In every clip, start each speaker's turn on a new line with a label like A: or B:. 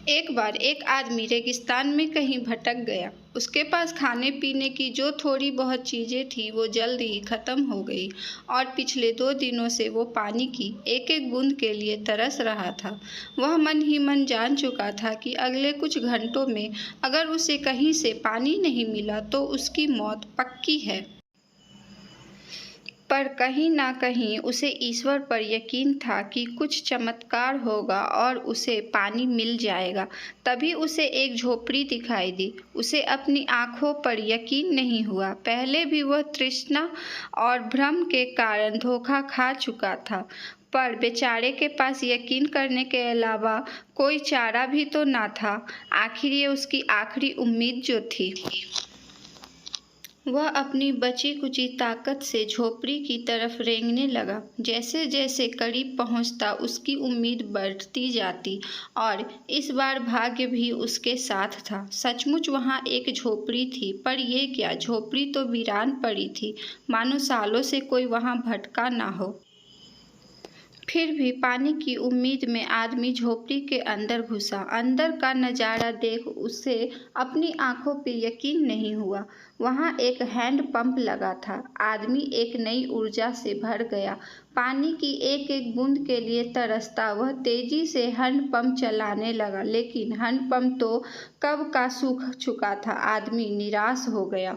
A: एक बार एक आदमी रेगिस्तान में कहीं भटक गया। उसके पास खाने पीने की जो थोड़ी बहुत चीज़ें थी वो जल्द ही ख़त्म हो गई और पिछले 2 दिनों से वो पानी की एक एक बूंद के लिए तरस रहा था। वह मन ही मन जान चुका था कि अगले कुछ घंटों में अगर उसे कहीं से पानी नहीं मिला तो उसकी मौत पक्की है। पर कहीं ना कहीं उसे ईश्वर पर यकीन था कि कुछ चमत्कार होगा और उसे पानी मिल जाएगा। तभी उसे एक झोपड़ी दिखाई दी। उसे अपनी आंखों पर यकीन नहीं हुआ। पहले भी वह तृष्णा और भ्रम के कारण धोखा खा चुका था, पर बेचारे के पास यकीन करने के अलावा कोई चारा भी तो ना था। आखिर ये उसकी आखिरी उम्मीद जो थी। वह अपनी बची कुची ताकत से झोपड़ी की तरफ रेंगने लगा। जैसे जैसे करीब पहुंचता उसकी उम्मीद बढ़ती जाती और इस बार भाग्य भी उसके साथ था। सचमुच वहां एक झोपड़ी थी, पर यह क्या, झोपड़ी तो वीरान पड़ी थी, मानो सालों से कोई वहां भटका ना हो। फिर भी पानी की उम्मीद में आदमी झोपड़ी के अंदर घुसा। अंदर का नज़ारा देख उसे अपनी आंखों पे यकीन नहीं हुआ। वहां एक हैंड पंप लगा था। आदमी एक नई ऊर्जा से भर गया। पानी की एक एक बूंद के लिए तरसता वह तेजी से हैंड पंप चलाने लगा, लेकिन हैंड पंप तो कब का सूख चुका था। आदमी निराश हो गया।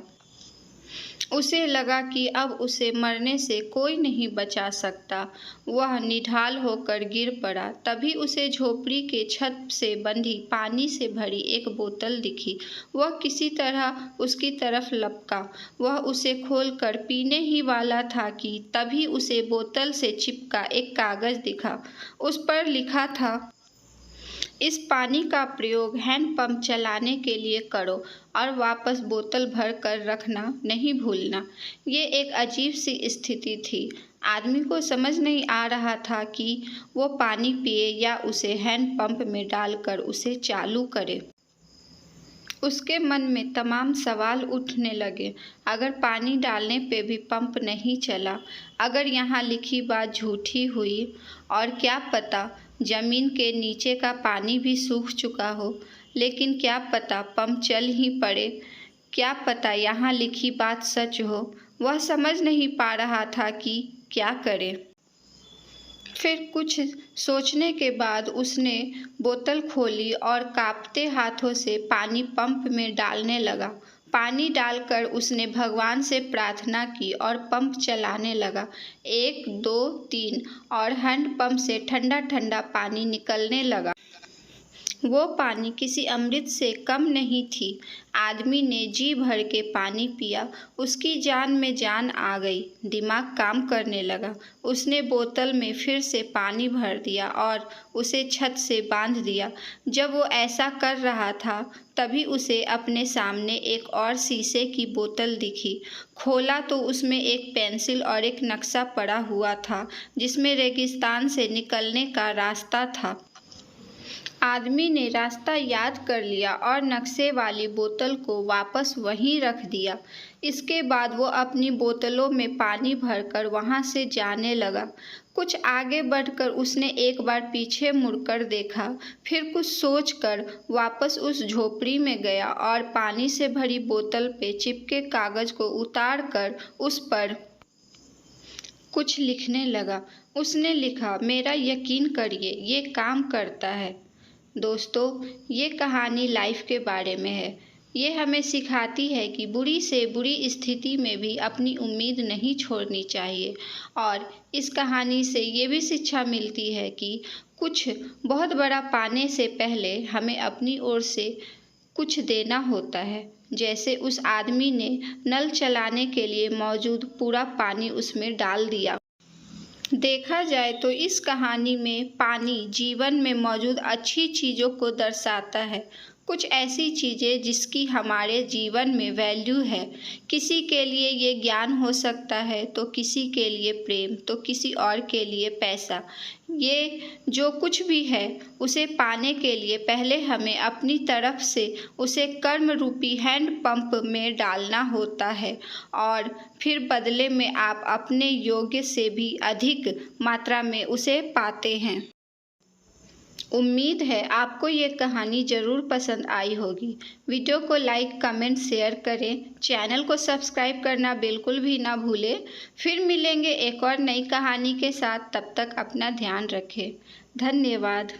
A: उसे लगा कि अब उसे मरने से कोई नहीं बचा सकता। वह निढाल होकर गिर पड़ा। तभी उसे झोपड़ी के छत से बंधी पानी से भरी एक बोतल दिखी। वह किसी तरह उसकी तरफ लपका। वह उसे खोलकर पीने ही वाला था कि तभी उसे बोतल से चिपका एक कागज दिखा। उस पर लिखा था, इस पानी का प्रयोग हैंडपंप चलाने के लिए करो और वापस बोतल भर कर रखना नहीं भूलना। ये एक अजीब सी स्थिति थी। आदमी को समझ नहीं आ रहा था कि वो पानी पिए या उसे हैंडपंप में डालकर उसे चालू करे। उसके मन में तमाम सवाल उठने लगे। अगर पानी डालने पे भी पंप नहीं चला, अगर यहाँ लिखी बात झूठी हुई, और क्या पता जमीन के नीचे का पानी भी सूख चुका हो। लेकिन क्या पता पंप चल ही पड़े, क्या पता यहाँ लिखी बात सच हो। वह समझ नहीं पा रहा था कि क्या करे। फिर कुछ सोचने के बाद उसने बोतल खोली और कांपते हाथों से पानी पंप में डालने लगा। पानी डालकर उसने भगवान से प्रार्थना की और पंप चलाने लगा। 1 2 3 और हैंडपंप से ठंडा ठंडा पानी निकलने लगा। वो पानी किसी अमृत से कम नहीं थी। आदमी ने जी भर के पानी पिया। उसकी जान में जान आ गई। दिमाग काम करने लगा। उसने बोतल में फिर से पानी भर दिया और उसे छत से बांध दिया। जब वो ऐसा कर रहा था तभी उसे अपने सामने एक और शीशे की बोतल दिखी। खोला तो उसमें एक पेंसिल और एक नक्शा पड़ा हुआ था, जिसमें रेगिस्तान से निकलने का रास्ता था। आदमी ने रास्ता याद कर लिया और नक्शे वाली बोतल को वापस वहीं रख दिया। इसके बाद वो अपनी बोतलों में पानी भरकर वहां से जाने लगा। कुछ आगे बढ़कर उसने एक बार पीछे मुड़कर देखा, फिर कुछ सोचकर वापस उस झोपड़ी में गया और पानी से भरी बोतल पे चिपके कागज को उतार कर उस पर कुछ लिखने लगा। उसने लिखा, मेरा यकीन करिए, ये काम करता है। दोस्तों, ये कहानी लाइफ के बारे में है। ये हमें सिखाती है कि बुरी से बुरी स्थिति में भी अपनी उम्मीद नहीं छोड़नी चाहिए। और इस कहानी से ये भी शिक्षा मिलती है कि कुछ बहुत बड़ा पाने से पहले हमें अपनी ओर से कुछ देना होता है। जैसे उस आदमी ने नल चलाने के लिए मौजूद पूरा पानी उसमें डाल दिया। देखा जाए तो इस कहानी में पानी जीवन में मौजूद अच्छी चीज़ों को दर्शाता है। कुछ ऐसी चीज़ें जिसकी हमारे जीवन में वैल्यू है। किसी के लिए ये ज्ञान हो सकता है, तो किसी के लिए प्रेम, तो किसी और के लिए पैसा। ये जो कुछ भी है उसे पाने के लिए पहले हमें अपनी तरफ से उसे कर्म रूपी हैंड पंप में डालना होता है और फिर बदले में आप अपने योग्य से भी अधिक मात्रा में उसे पाते हैं। उम्मीद है आपको ये कहानी ज़रूर पसंद आई होगी। वीडियो को लाइक, कमेंट, शेयर करें। चैनल को सब्सक्राइब करना बिल्कुल भी ना भूलें। फिर मिलेंगे एक और नई कहानी के साथ। तब तक अपना ध्यान रखें। धन्यवाद।